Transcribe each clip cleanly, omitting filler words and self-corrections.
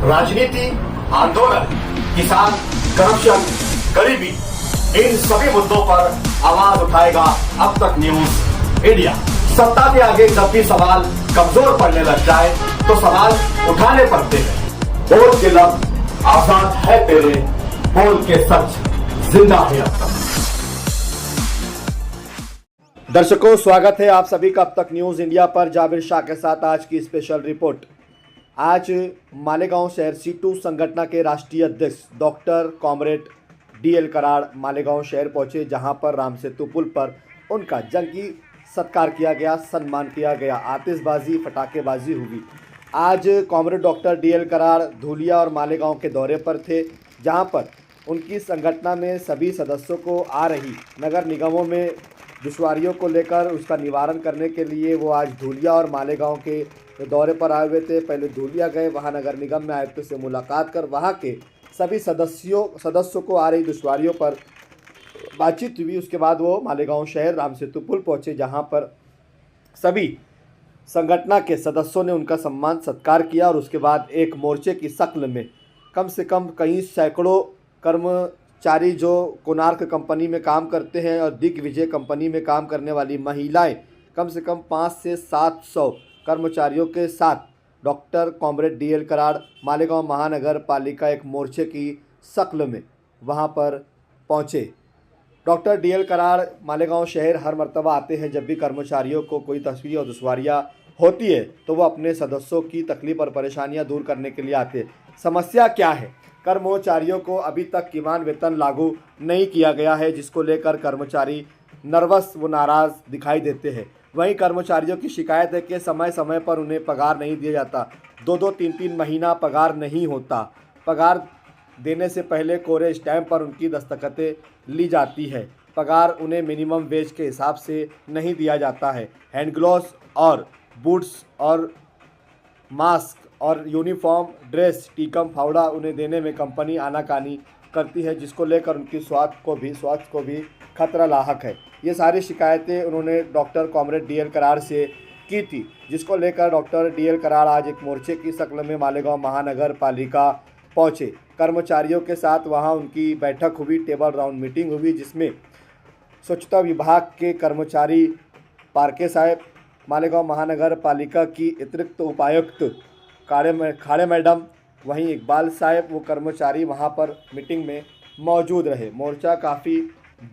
राजनीति, आंदोलन, किसान, करप्शन, गरीबी, इन सभी मुद्दों पर आवाज उठाएगा अब तक न्यूज इंडिया। सत्ता के आगे जब भी सवाल कमजोर पड़ने लग जाए तो सवाल उठाने पड़ते हैं। बोल के लफ्ज आजाद है तेरे, बोल के सच जिंदा है अब तक। दर्शकों, स्वागत है आप सभी का अब तक न्यूज इंडिया पर। जाबिर शाह के साथ आज की स्पेशल रिपोर्ट। आज मालेगांव शहर C2 संगठन के राष्ट्रीय अध्यक्ष doctor comrade DL Karad Malegaon शहर पहुंचे, जहां पर राम सेतु पुल पर उनका जंगी सत्कार किया गया, सम्मान किया गया, आतिशबाजी पटाखेबाजी हुई। आज comrade doctor DL Karad Dhulia और मालेगांव के दौरे पर थे, जहां पर उनकी संगठन में सभी सदस्यों को आ रही नगर निगमों में दुश्वारियों को लेकर उसका निवारण करने के लिए वो आज धूलिया और मालेगांव के दौरे पर आए हुए थे। पहले धूलिया गए, वहां नगर निगम में आयुक्त से मुलाकात कर वहां के सभी सदस्यों को आ रही दुश्वारियों पर बातचीत हुई। उसके बाद वो मालेगांव शहर राम सेतु पुल पहुंचे, जहां पर सभी संगठन के सदस्यों ने उनका सम्मान सत्कार किया और उसके बाद एक मोर्चे की शक्ल में कम से कम कई सैकड़ों कर्मचारी जो कोणार्क कंपनी में काम करते हैं और दिग्विजय कंपनी में काम करने वाली महिलाएं, कम से कम 500 से 700 कर्मचारियों के साथ doctor comrade DL Karad Malegaon महानगर पालिका एक मोर्चे की शक्ल में वहां पर पहुंचे। डॉक्टर DL कराड़ मालेगांव शहर हर मर्तबा आते हैं जब भी कर्मचारियों को कोई तस्वीर और दुश्वारियाँ होती है तो वो अपने सदस्यों की तकलीफ और परेशानियां दूर करने के लिए आते हैं। समस्या क्या है? कर्मचारियों को अभी तक किमान वेतन लागू नहीं किया गया है, जिसको लेकर कर्मचारी नर्वस व नाराज़ दिखाई देते हैं। वहीं कर्मचारियों की शिकायत है कि समय समय पर उन्हें पगार नहीं दिया जाता, 2-2, 3-3 महीना पगार नहीं होता। पगार देने से पहले कोरे स्टैम्प पर उनकी दस्तखतें ली जाती है। पगार उन्हें मिनिमम वेज के हिसाब से नहीं दिया जाता है। हैंड ग्लोव्स और बूट्स और मास्क और यूनिफॉर्म ड्रेस टीकम फावड़ा उन्हें देने में कंपनी आनाकानी करती है, जिसको लेकर उनकी स्वास्थ्य को भी खतरा लाहक है। ये सारी शिकायतें उन्होंने डॉक्टर कॉमरेड DL कराड़ से की थी, जिसको लेकर डॉक्टर DL कराड़ आज एक मोर्चे की शक्ल में मालेगांव महानगर पालिका पहुँचे। कर्मचारियों के साथ वहां उनकी बैठक हुई, टेबल राउंड मीटिंग हुई, जिसमें स्वच्छता विभाग के कर्मचारी पारके साहब, मालेगांव महानगर पालिका की अतिरिक्त उपायुक्त खाड़े मैडम, वहीं इकबाल साहब, वो कर्मचारी वहां पर मीटिंग में मौजूद रहे। मोर्चा काफ़ी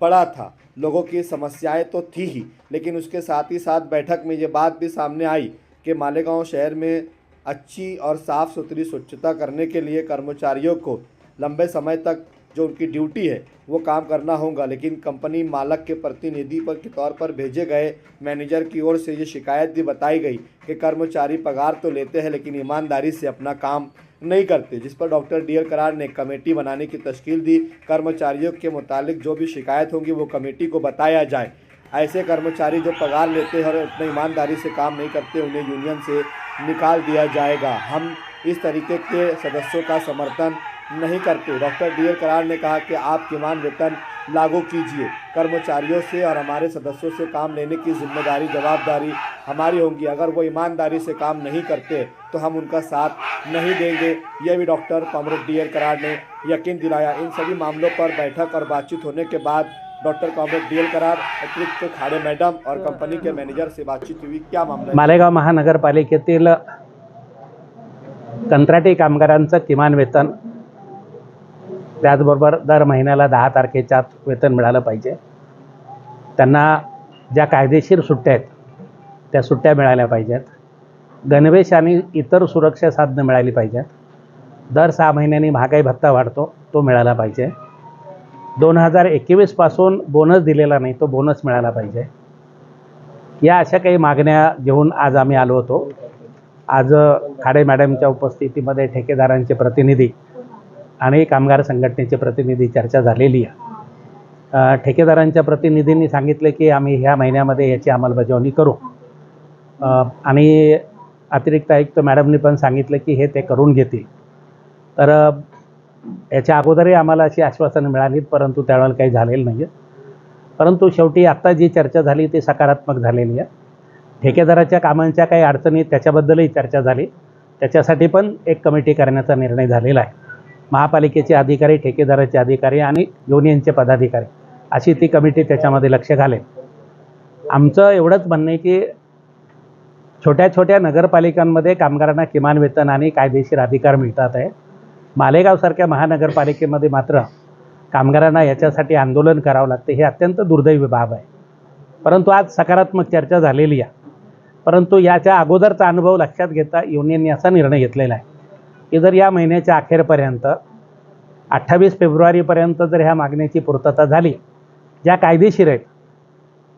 बड़ा था, लोगों की समस्याएं तो थी ही, लेकिन उसके साथ ही साथ बैठक में ये बात भी सामने आई कि मालेगांव शहर में अच्छी और साफ़ सुथरी स्वच्छता करने के लिए कर्मचारियों को लंबे समय तक जो उनकी ड्यूटी है वो काम करना होगा। लेकिन कंपनी मालक के प्रतिनिधि के तौर पर भेजे गए मैनेजर की ओर से ये शिकायत भी बताई गई कि कर्मचारी पगार तो लेते हैं लेकिन ईमानदारी से अपना काम नहीं करते, जिस पर डॉक्टर DL कराड़ ने कमेटी बनाने की तश्कील दी। कर्मचारियों के मुतालिक जो भी शिकायत होंगी वो कमेटी को बताया जाए। ऐसे कर्मचारी जो पगार लेते हैं और इतनी ईमानदारी से काम नहीं करते, उन्हें यूनियन से निकाल दिया जाएगा। हम इस तरीके के सदस्यों का समर्थन नहीं करते। डॉक्टर DL कराड़ ने कहा कि आप किमान वेतन लागू कीजिए, कर्मचारियों से और हमारे सदस्यों से काम लेने की जिम्मेदारी जवाबदारी हमारी होगी। अगर वो ईमानदारी से काम नहीं करते तो हम उनका साथ नहीं देंगे। यह भी डॉक्टर कॉमरेड DL कराड़ ने यकीन दिलाया। इन सभी मामलों पर बैठक और बातचीत होने के बाद डॉक्टर कॉमरेड DL कराड़, अतिरिक्त खाड़े मैडम और कंपनी के मैनेजर से बातचीत हुई। क्या मामला? मालेगाव महानगरपालिकेतील कंत्राटी कामगारांचं किमान वेतन, त्याचबरोबर दर महिन्याला 10 तारखेच्या आत वेतन मिळालं पाहिजे। त्यांना ज्या कायदेशीर सुट्ट्या आहेत त्या सुट्ट्या मिळाल्या पाहिजेत। गणवेश आणि इतर सुरक्षा साधनं मिळाली पाहिजेत। दर 6 महिन्यांनी महागाई भत्ता वाढतो तो मिळाला पाहिजे। 2021 पासून बोनस दिलेला नाही तो बोनस मिळाला पाहिजे। या अशा काही मागण्या घेऊन आज आम्ही आलो होतो। आज खाडे मॅडमच्या उपस्थितीमध्ये ठेकेदारांचे प्रतिनिधी आणि कामगार संघटनेचे प्रतिनिधी चर्चा झालेली आहे। ठेकेदारांच्या प्रतिनिधींनी सांगितले की आम्ही ह्या महिन्यामध्ये याची अंमलबजावणी करू आणि अतिरिक्त आयुक्त मॅडमनी पण सांगितले की हे ते करून घेतील। तर याच्या अगोदरही आम्हाला अशी आश्वासनं मिळालीत, परंतु त्यावेळेला काही झालेलं नाही आहे। परंतु शेवटी आता जी चर्चा झाली ती सकारात्मक झालेली आहे। ठेकेदाराच्या कामांच्या काही अडचणी त्याच्याबद्दलही चर्चा झाली। त्याच्यासाठी पण एक कमिटी करण्याचा निर्णय झालेला आहे. महापालिकेचे अधिकारी, ठेकेदाराचे अधिकारी आणि युनियनचे पदाधिकारी अशी ती कमिटी त्याच्यामध्ये लक्ष घालेल. आमचं एवढंच म्हणणं आहे की छोट्या छोट्या नगरपालिकांमध्ये कामगारांना किमान वेतन आणि कायदेशीर अधिकार मिळतात आहे. मालेगावसारख्या महानगरपालिकेमध्ये मात्र कामगारांना याच्यासाठी आंदोलन करावं लागते. हे अत्यंत दुर्दैवी बाब आहे. परंतु आज सकारात्मक चर्चा झालेली आहे. परंतु याच्या अगोदरचा अनुभव लक्षात घेता युनियनने असा निर्णय घेतलेला आहे की जर या महिन्याच्या अखेरपर्यंत 28 फेब्रुवारीपर्यंत जर ह्या मागण्याची पूर्तता झाली ज्या कायदेशीर आहेत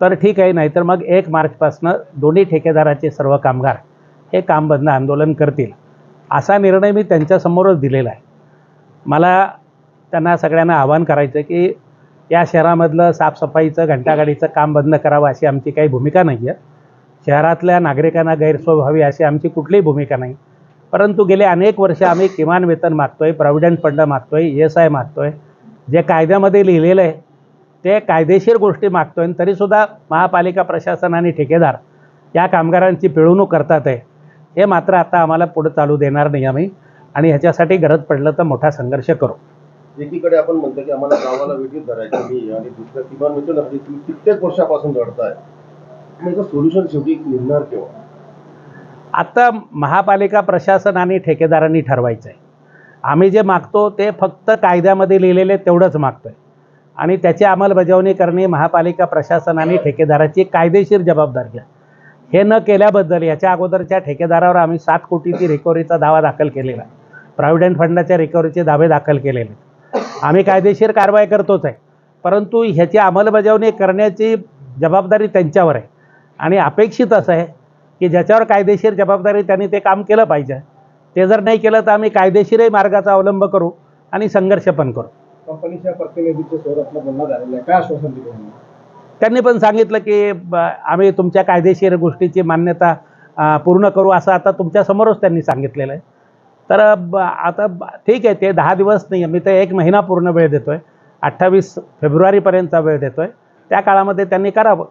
तर ठीक आहे, नाहीतर मग 1 मार्चपासून दोन्ही ठेकेदाराचे सर्व कामगार हे काम बंद आंदोलन करतील असा निर्णय मी त्यांच्यासमोरच दिलेला आहे. मला त्यांना सगळ्यांना आवाहन करायचं की या शहरामधलं साफसफाईचं घंटागाडीचं काम बंद करावं अशी आमची काही भूमिका नाही आहे. शहरातल्या नागरिकांना गैरसोय व्हावी अशी आमची कुठलीही भूमिका नाही. परंतु गेले अनेक वर्ष आम्ही किमान वेतन मागतोय, प्रॉव्हिडंट फंड मागतोय, ESI मागतोय, जे कायद्यामध्ये लिहिलेलं आहे ते कायदेशीर गोष्टी मागतोय. तरीसुद्धा महापालिका प्रशासन आणि ठेकेदार या कामगारांची पिळवणूक करतात आहे. हे मात्र आता आम्हाला पुढे चालू देणार नाही आम्ही, आणि ह्याच्यासाठी गरज पडलं तर मोठा संघर्ष करू. एकीकडे आपण म्हणतो की आम्हाला गावाला वेगळीच धरायची नाही आणि दुसऱ्या किमान वेतनासाठी तुम्ही कित्येक वर्षापासून लढताय. याचं सोल्युशन शेवटी निघणार केव्हा? आता महापालिका प्रशासन आणि ठेकेदारांनी ठरवायचं आहे. आम्ही जे मागतो ते फक्त कायद्यामध्ये लिहिलेले तेवढंच मागतोय आणि त्याची अंमलबजावणी करणे महापालिका प्रशासन आणि ठेकेदाराची कायदेशीर जबाबदारी आहे. हे न केल्याबद्दल याच्या अगोदरच्या ठेकेदारावर आम्ही 7 कोटीची रिकव्हरीचा दावा दाखल केलेला आहे. प्रॉव्हिडंट फंडाच्या रिकव्हरीचे दावे दाखल केलेले आहेत. आम्ही कायदेशीर कारवाई करतोच आहे, परंतु ह्याची अंमलबजावणी करण्याची जबाबदारी त्यांच्यावर आहे. आणि अपेक्षित असं आहे की ज्याच्यावर कायदेशीर जबाबदारी त्यांनी ते काम केलं पाहिजे. ते जर नाही केलं तर आम्ही कायदेशीरही मार्गाचा अवलंब करू आणि संघर्ष पण करू. कंपनीच्या प्रतिनिधीच्या स्वरातलं बोलणं झालेलं आहे, काय आश्वासन दिलं? त्यांनी पण सांगितलं की आम्ही तुमच्या कायदेशीर गोष्टीची मान्यता पूर्ण करू असं आता तुमच्यासमोरच त्यांनी सांगितलेलं आहे. तर आता ठीक आहे, ते 10 दिवस नाही, मी तर 1 महिना पूर्ण वेळ देतोय. 28 फेब्रुवारीपर्यंतचा वेळ देतोय. त्या काळामध्ये त्यांनी करावं.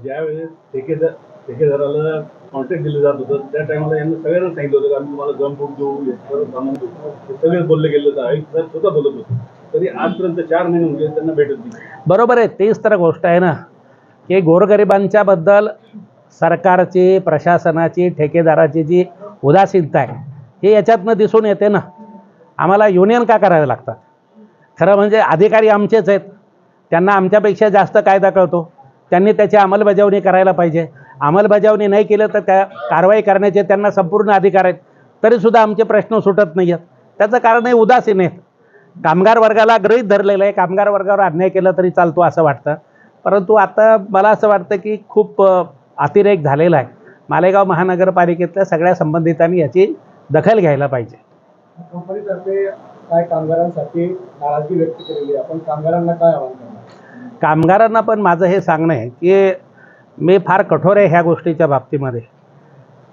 ज्यावेळेस ठेकेदाराला कॉन्ट्रॅक्ट दिलं जात होतं त्या टायमाला यांना सगळ्यांना सांगितलं होतं की आम्ही तुम्हाला गमबूट देऊ, सामान देऊ, हे सगळे बोलले गेले होतं. आयुक्त साहेब स्वतः बोलत होते. तरी आजपर्यंत 4 महिने म्हणजे त्यांना भेटत नाही. बरोबर आहे. तेच तर गोष्ट आहे ना की गोरगरिबांच्या बद्दल सरकारची, प्रशासनाची, ठेकेदाराची जी उदासीनता आहे हे याच्यातनं दिसून येते ना. आम्हाला युनियन का करायला लागतात? खरं म्हणजे अधिकारी आमचेच आहेत, त्यांना आमच्यापेक्षा जास्त कायदा कळतो. त्यांनी त्याची अंमलबजावणी करायला पाहिजे. अंमलबजावणी नाही केलं तर त्या कारवाई करण्याचे त्यांना संपूर्ण अधिकार आहेत. तरीसुद्धा आमचे प्रश्न सुटत नाही आहेत. त्याचं कारण हे उदासीन आहेत. कामगार वर्गाला गृहीत धरलेलं आहे. कामगार वर्गावर अन्याय केला तरी चालतो असं वाटतं. परंतु आता मला असं वाटतं की खूप अतिरेक झालेला आहे. मालेगाव महानगरपालिकेतल्या सगळ्या संबंधितांनी याची दखल घ्यायला पाहिजे. कंपनीतर्फे काय कामगारांसाठी नाराजगी व्यक्त केलेली आहे, आपण कामगारांना काय आवाहन करणार? कामगारांना पण माझं हे सांगणं आहे की मी फार कठोर आहे ह्या गोष्टीच्या बाबतीमध्ये.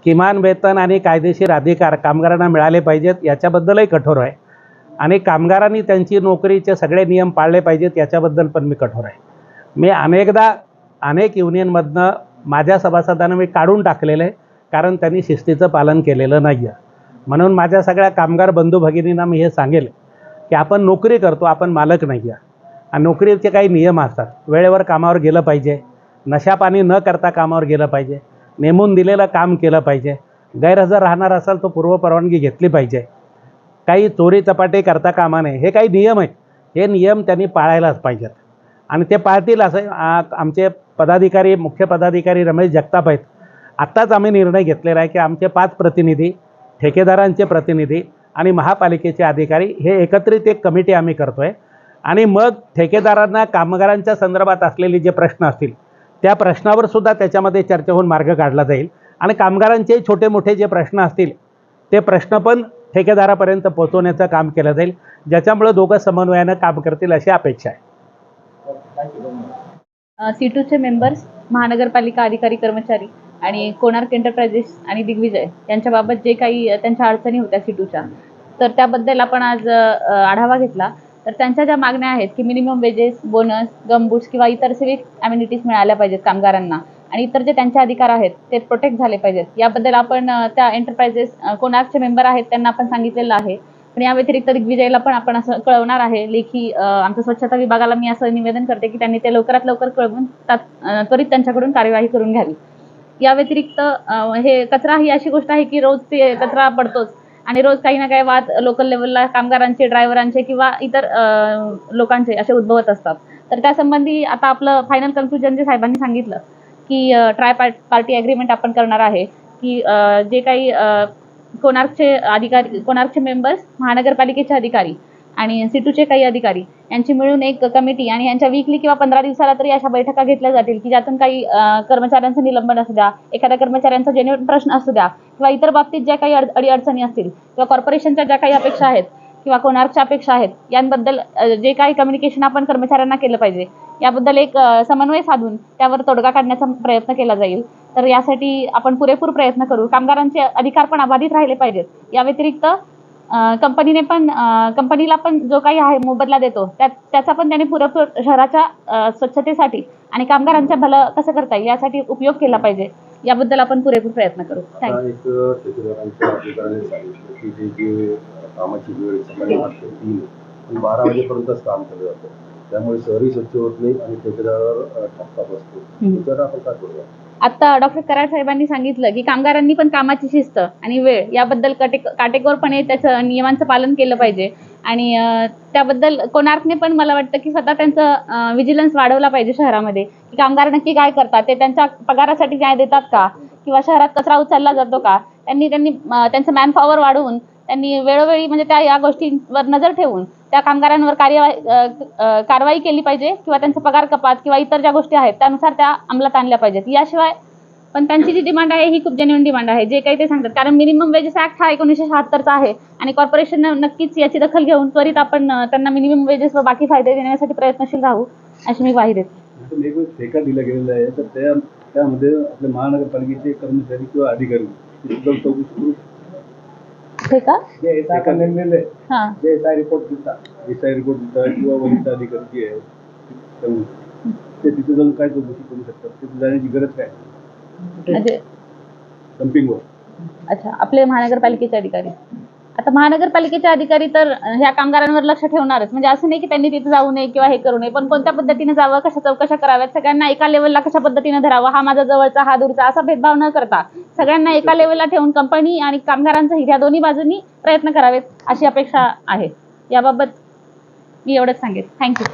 किमान वेतन आणि कायदेशीर अधिकार कामगारांना मिळाले पाहिजेत याच्याबद्दलही कठोर आहे. आणि कामगारांनी त्यांची नोकरीचे सगळे नियम पाळले पाहिजेत याच्याबद्दल पण मी कठोर आहे. मी अनेक युनियनमधनं माझ्या सभासदांना मी काढून टाकलेलं आहे कारण त्यांनी शिस्तीचं पालन केलेलं नाही आहे. म्हणून माझ्या सगळ्या कामगार बंधू भगिनींना मी हे सांगेल की आपण नोकरी करतो, आपण मालक नाही आहे. आणि नोकरीचे काही नियम असतात. वेळेवर कामावर गेलं पाहिजे, नशापाणी न करता कामावर गेलं पाहिजे, नेमून दिलेलं काम केलं पाहिजे, गैरहजर राहणार असेल तो पूर्वपरवानगी घेतली पाहिजे, काही चोरी चपाटी करता कामा नये. हे काही नियम आहेत. हे नियम त्यांनी पाळायलाच पाहिजेत आणि ते पाळतील असं आमचे पदाधिकारी, मुख्य पदाधिकारी रमेश जगताप आहेत. आत्ताच आम्ही निर्णय घेतलेला आहे की आमचे 5 प्रतिनिधी, ठेकेदारांचे प्रतिनिधी आणि महापालिकेचे अधिकारी हे एकत्रित एक कमिटी आम्ही करतो आहे. आणि मग ठेकेदारांना कामगारांच्या संदर्भात असलेले जे प्रश्न असतील त्या प्रश्नावर सुद्धा त्याच्यामध्ये चर्चा होऊन मार्ग काढला जाईल. आणि कामगारांचे छोटे मोठे जे प्रश्न असतील ते प्रश्न पण ठेकेदारापर्यंत पोहोचवण्याचं काम केलं जाईल, ज्याच्यामुळे दोघं समन्वयानं काम करतील अशी अपेक्षा आहे. C2चे मेंबर्स, महानगरपालिका अधिकारी कर्मचारी आणि कोणार्क एंटरप्राइजेस आणि दिग्विजय यांच्याबाबत जे काही त्यांच्या अडचणी होत्या C2च्या, तर त्याबद्दल आपण आज आढावा घेतला. तर त्यांच्या ज्या मागण्या आहेत की मिनिमम वेजेस, बोनस, गमबूट्स किंवा इतर सिविक ॲम्युनिटीज मिळाल्या पाहिजेत कामगारांना आणि इतर जे त्यांचे अधिकार आहेत ते प्रोटेक्ट झाले पाहिजेत. याबद्दल आपण त्या एंटरप्राइजेस कोणार्कचे मेंबर आहेत त्यांना आपण सांगितलेलं आहे. पण या व्यतिरिक्त दिग्विजयला पण आपण असं कळवणार आहे लेखी. आमच्या स्वच्छता विभागाला मी असं निवेदन करते की त्यांनी ते लवकरात लवकर कळवून त्वरित त्यांच्याकडून कार्यवाही करून घ्यावी. या व्यतिरिक्त हे कचरा ही अशी गोष्ट आहे की रोज ते कचरा पडतोच आणि रोज काही ना काही वाद लोकल लेवलला कामगारांचे, ड्रायव्हरांचे किंवा इतर लोकांचे असे उद्भवत असतात. तर त्यासंबंधी आता आपलं फायनल कन्क्लुजन जे साहेबांनी सांगितलं की पार्टी ॲग्रीमेंट आपण करणार आहे की जे काही कोणार्कचे अधिकारी, कोणार्कचे मेंबर्स, महानगरपालिकेचे अधिकारी आणि सिटूचे काही अधिकारी यांची मिळून एक कमिटी आणि यांच्या वीकली किंवा 15 दिवसाला तरी अशा बैठका घेतल्या जातील की ज्यातून काही कर्मचाऱ्यांचं निलंबन असू द्या, एखाद्या कर्मचाऱ्यांचा जेन्युइन प्रश्न असू द्या किंवा इतर बाबतीत ज्या काही अडीअडचणी असतील किंवा कॉर्पोरेशनच्या ज्या काही अपेक्षा आहेत किंवा कोणार्कच्या अपेक्षा आहेत यांबद्दल जे काही कम्युनिकेशन आपण कर्मचाऱ्यांना केलं पाहिजे याबद्दल एक समन्वय साधून त्यावर तोडगा काढण्याचा प्रयत्न केला जाईल. तर यासाठी आपण पुरेपूर प्रयत्न करू. कामगारांचे अधिकार पण अबाधित राहिले पाहिजेत. या व्यतिरिक्त कंपनीला पण जो काही आहे मोबदला देतो त्याचा पण त्याने पुरेपूर शहराच्या स्वच्छतेसाठी आणि कामगारांच्या भलं कसं करता येईल यासाठी उपयोग केला पाहिजे. याबद्दल आपण पुरेपूर प्रयत्न करू. थँक्यू. एक ठेकेदारांच्या अधिकाऱ्याने सांगितलं की जे कामाची वेळ सकाळी 8 ते 3 पण 12 वाजेपर्यंतच काम केलं जातं, त्यामुळे शहरही स्वच्छ होत नाही आणि ठेकेदारावर ठपका बसतो. तर आपण काय करूया? आता डॉक्टर कराड साहेबांनी सांगितलं की कामगारांनी पण कामाची शिस्त आणि वेळ याबद्दल काटेकोरपणे त्याचं नियमांचं पालन केलं पाहिजे आणि त्याबद्दल कोणार्कने पण मला वाटतं की स्वतः त्यांचं विजिलन्स वाढवला पाहिजे शहरामध्ये की कामगार नक्की काय करतात, ते त्यांच्या पगारासाठी न्याय देतात का किंवा शहरात कचरा उचलला जातो का. त्यांनी त्यांचं मॅनपॉवर वाढवून त्यांनी वेळोवेळी म्हणजे त्या या गोष्टींवर नजर ठेवून त्या कामगारांवर कारवाई केली पाहिजे किंवा त्यांचा पगार कपात किंवा इतर ज्या गोष्टी आहेत त्यानुसार त्या अंमलात आणल्या पाहिजेत. याशिवाय पण त्यांची जी डिमांड आहे ही खूप जेन्युइन डिमांड आहे जे काही ते सांगतात, कारण मिनिमम वेजेस ऍक्ट हा 1976चा आहे आणि कॉर्पोरेशन नक्कीच याची दखल घेऊन त्वरित आपण त्यांना मिनिमम वेजेस व बाकी फायदे देण्यासाठी प्रयत्नशील राहू अशी मी ग्वाही देते. एक ठेका दिला गेलेला आहे तर त्यामध्ये आपल्या महानगरपालिकेचे कर्मचारी किंवा अधिकारी चौकशी करू. ठीक आहे. ठेका नेमलेले हां. जे एसआय रिपोर्ट देतात किंवा वरिष्ठ अधिकारी जे आहे ते तिथे जाऊन काय चौकशी करू शकतात, तिथे जाण्याची गरज काय म्हणजे डम्पिंगवर? अच्छा, आपले महानगरपालिकेचे अधिकारी. आता महानगरपालिकेचे अधिकारी तर ह्या कामगारांवर लक्ष ठेवणारच. म्हणजे असं नाही की त्यांनी तिथे जाऊ नये किंवा हे करू नये, पण कोणत्या पद्धतीने जावं, कशा चौकशा कराव्यात, सगळ्यांना एका लेवलला कशा पद्धतीने धरावं, हा माझा जवळचा हा दूरचा असा भेदभाव न करता सगळ्यांना एका लेवलला ठेवून कंपनी आणि कामगारांचं ह्या दोन्ही बाजूंनी प्रयत्न करावेत अशी अपेक्षा आहे. याबाबत मी एवढंच सांगेन. थँक्यू.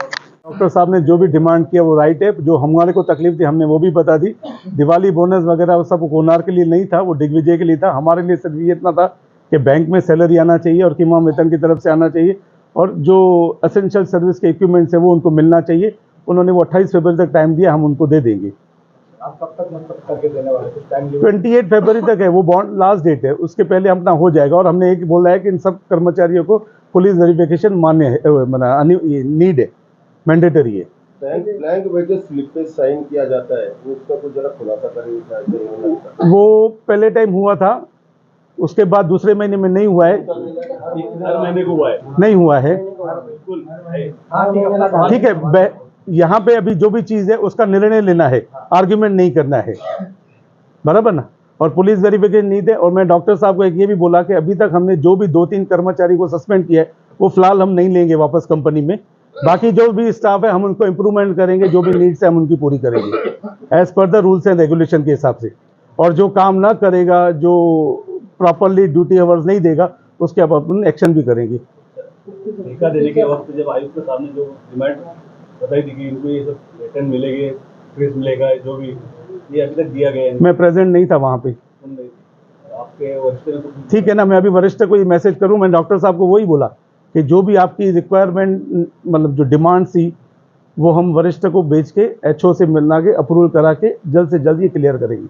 डॉक्टर साहब ने जो भी डिमांड किया वो राइट है. जो हमारे को तकलीफ थी हमने वो भी बता दी. दिवाली बोनस वगैरह वो सब कोणार्क के लिए नहीं था, वो दिग्विजय के लिए था. हमारे लिए सिर्फ ये इतना था कि बैंक में सैलरी आना चाहिए और कीमा वेतन की तरफ से आना चाहिए और जो असेंशियल सर्विस के इक्विपमेंट्स है वो उनको मिलना चाहिए. उन्होंने वो 28 फरवरी तक टाइम दिया, हम उनको दे देंगे. आप कब तक मतलब करके देने वाले कुछ टाइम 28 फरवरी तक है वो बॉन्ड लास्ट डेट है, उसके पहले अपना हो जाएगा. और हमने एक बोला है कि इन सब कर्मचारियों को पुलिस वेरिफिकेशन मान्य है, नीड है, मैंडेटरी है. ब्लैंक वेजेस स्लिप पे साइन किया जाता है, उसका कुछ जरा खुलासा करें. वो पहले टाइम हुआ था, उसके बाद दूसरे महीने में नहीं हुआ है. हर महीने को हुआ है? नहीं हुआ है. बिल्कुल. ठीक है, यहाँ पे अभी जो भी चीज़ है उसका निर्णय लेना है, आर्ग्यूमेंट नहीं करना है, बराबर ना. और पुलिस वेरिफिकेशन नहीं थे. और मैं डॉक्टर साहब को एक ये भी बोला कि अभी तक हमने जो भी 2-3 कर्मचारी को सस्पेंड किया है वो फिलहाल हम नहीं लेंगे वापस कंपनी में. बाकी जो भी स्टाफ है हम उनको इम्प्रूवमेंट करेंगे, जो भी नीड्स है हम उनकी पूरी करेंगे as per the rules and regulation के हिसाब से. और जो काम ना करेगा, जो प्रॉपरली ड्यूटी आवर्स नहीं देगा, उसके अब अपन एक्शन भी करेंगे. ठेका देने के वक्त जब आयुक्त के सामने जो डिमांड बताई थी कि इनको ये सब वेतन मिलेंगे, फ्रीज मिलेगा, जो भी ये अभी तक दिया गया है. मैं प्रेजेंट नहीं था वहाँ पे. आपके वरिष्ठ ने तो ठीक है ना, मैं अभी वरिष्ठ को ये मैसेज करूँ. मैं डॉक्टर साहब को वही बोला कि जो भी आपकी रिक्वायरमेंट मतलब जो डिमांड थी वो हम वरिष्ठ को भेज के HO से मिलना के अप्रूवल करा के जल्द से जल्द ये क्लियर करेंगे.